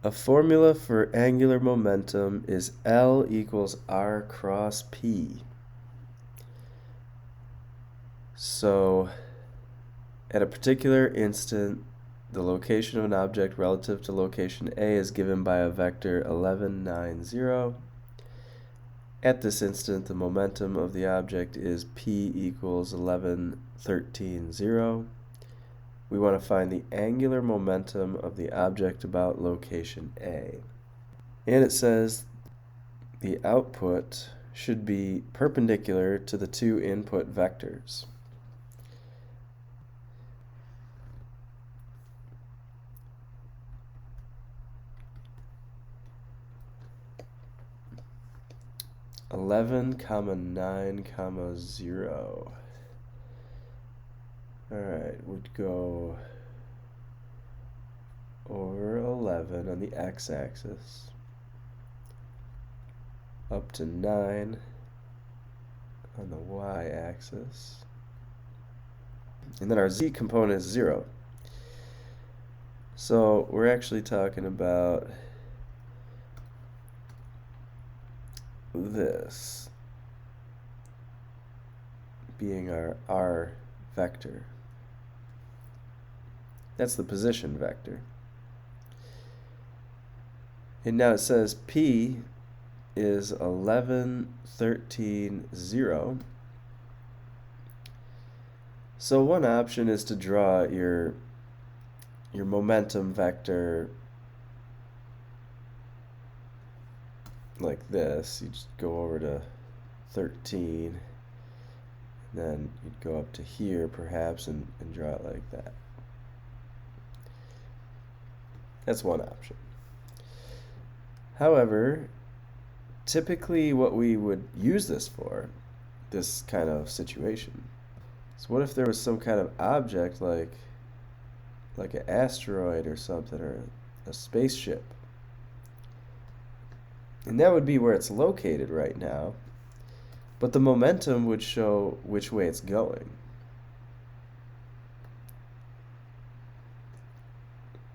A formula for angular momentum is L equals R cross P. So, at a particular instant, the location of an object relative to location A is given by a vector 11, 9, 0. At this instant, the momentum of the object is P equals 11, 13, 0. We want to find the angular momentum of the object about location A. And it says the output should be perpendicular to the two input vectors. (11, 9, 0). Alright, we'd go over 11 on the x-axis, up to 9 on the y-axis, and then our z component is 0. So we're actually talking about this being our r vector. That's the position vector. And now it says P is 11, 13, 0. So one option is to draw your momentum vector like this. You just go over to 13, and then you'd go up to here perhaps and draw it like that. That's one option. However, typically what we would use this for, this kind of situation, is what if there was some kind of object like an asteroid or something, or a spaceship? And that would be where it's located right now, but the momentum would show which way it's going.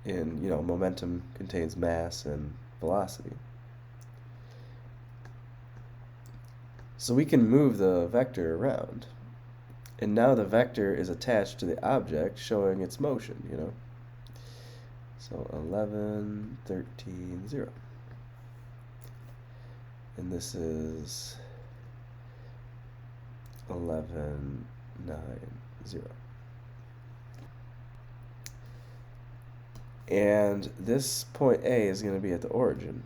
And, momentum contains mass and velocity. So we can move the vector around. And now the vector is attached to the object, showing its motion, So 11, 13, 0. And this is 11, 9, 0. And this point A is going to be at the origin.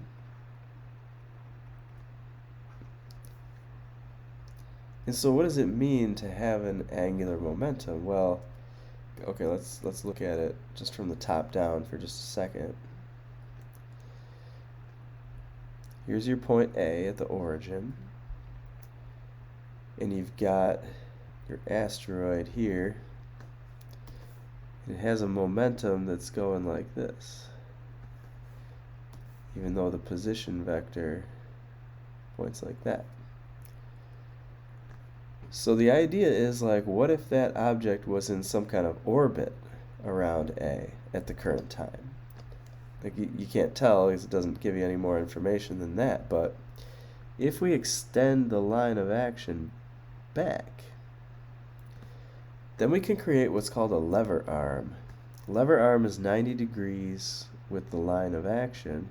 And so what does it mean to have an angular momentum? Well, okay, let's look at it just from the top down for just a second. Here's your point A at the origin, and you've got your asteroid here. It has a momentum that's going like this, even though the position vector points like that. So the idea is, what if that object was in some kind of orbit around A at the current time? You can't tell because it doesn't give you any more information than that, but if we extend the line of action back, then we can create what's called a lever arm. Lever arm is 90 degrees with the line of action.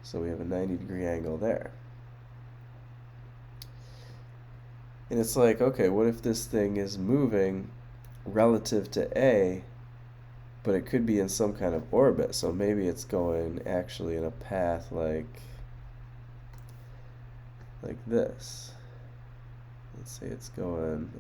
So we have a 90-degree angle there. And it's like, okay, what if this thing is moving relative to A, but it could be in some kind of orbit? So maybe it's going actually in a path like this. Let's say it's going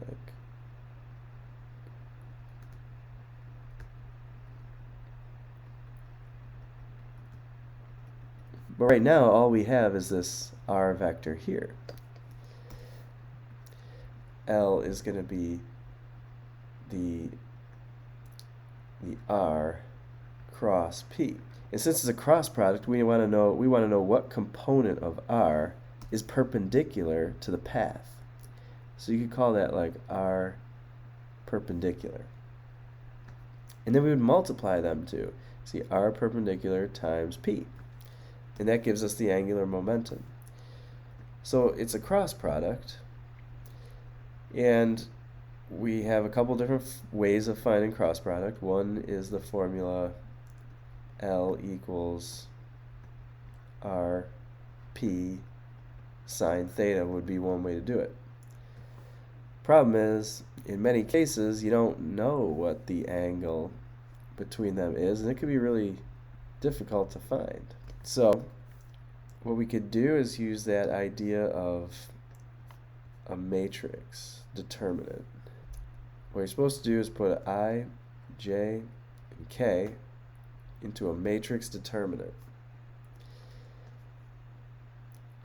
but right now all we have is this r vector here. L is going to be the r cross P. And since it's a cross product, we want to know what component of r is perpendicular to the path. So you could call that r perpendicular. And then we would multiply them to see r perpendicular times p. And that gives us the angular momentum. So it's a cross product. And we have a couple different ways of finding cross product. One is the formula L equals RP sine theta would be one way to do it. Problem is, in many cases, you don't know what the angle between them is, and it could be really difficult to find. So what we could do is use that idea of a matrix determinant. What you're supposed to do is put I, J, and K into a matrix determinant.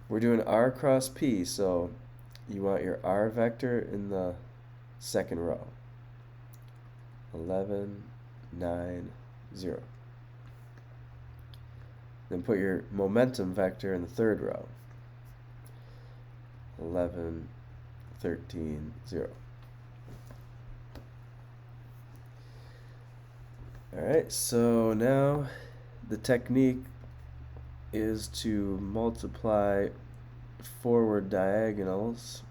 We're doing R cross P, so you want your R vector in the second row. 11, 9, 0. Then put your momentum vector in the third row. 11, 13, 0. Alright, so now the technique is to multiply forward diagonals,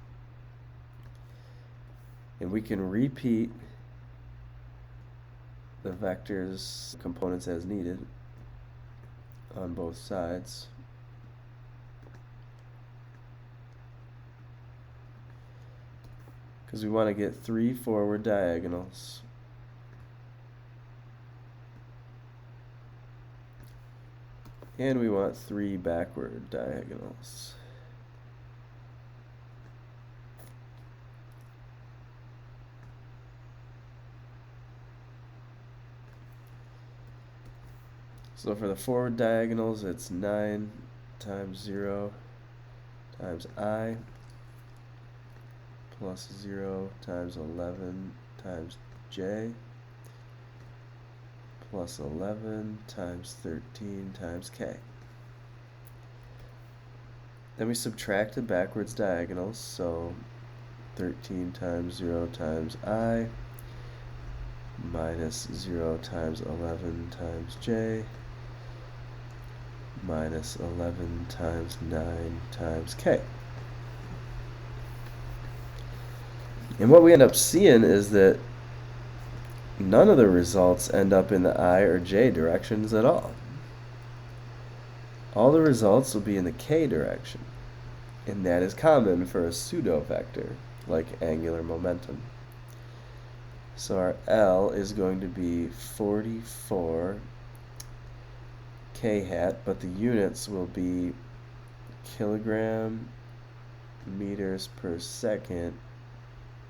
and we can repeat the vectors components as needed on both sides. Because we want to get 3 forward diagonals. And we want 3 backward diagonals. So for the forward diagonals, it's 9 times 0 times I plus 0 times 11 times J plus 11 times 13 times K. Then we subtract the backwards diagonals, so 13 times 0 times I minus 0 times 11 times J minus 11 times 9 times K. And what we end up seeing is that none of the results end up in the I or J directions at all. All the results will be in the K direction, and that is common for a pseudo vector like angular momentum. So our L is going to be 44 K hat, but the units will be kilogram meters per second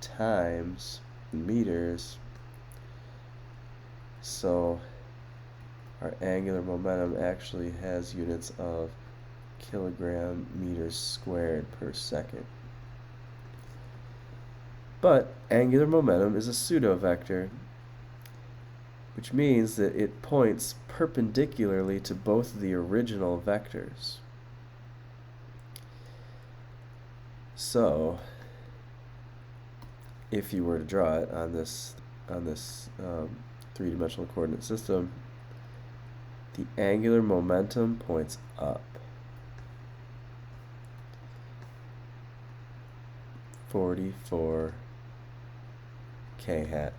times meters. So our angular momentum actually has units of kilogram meters squared per second. But angular momentum is a pseudo vector, which means that it points perpendicularly to both of the original vectors. So if you were to draw it on this three-dimensional coordinate system, the angular momentum points up. 44 K hat.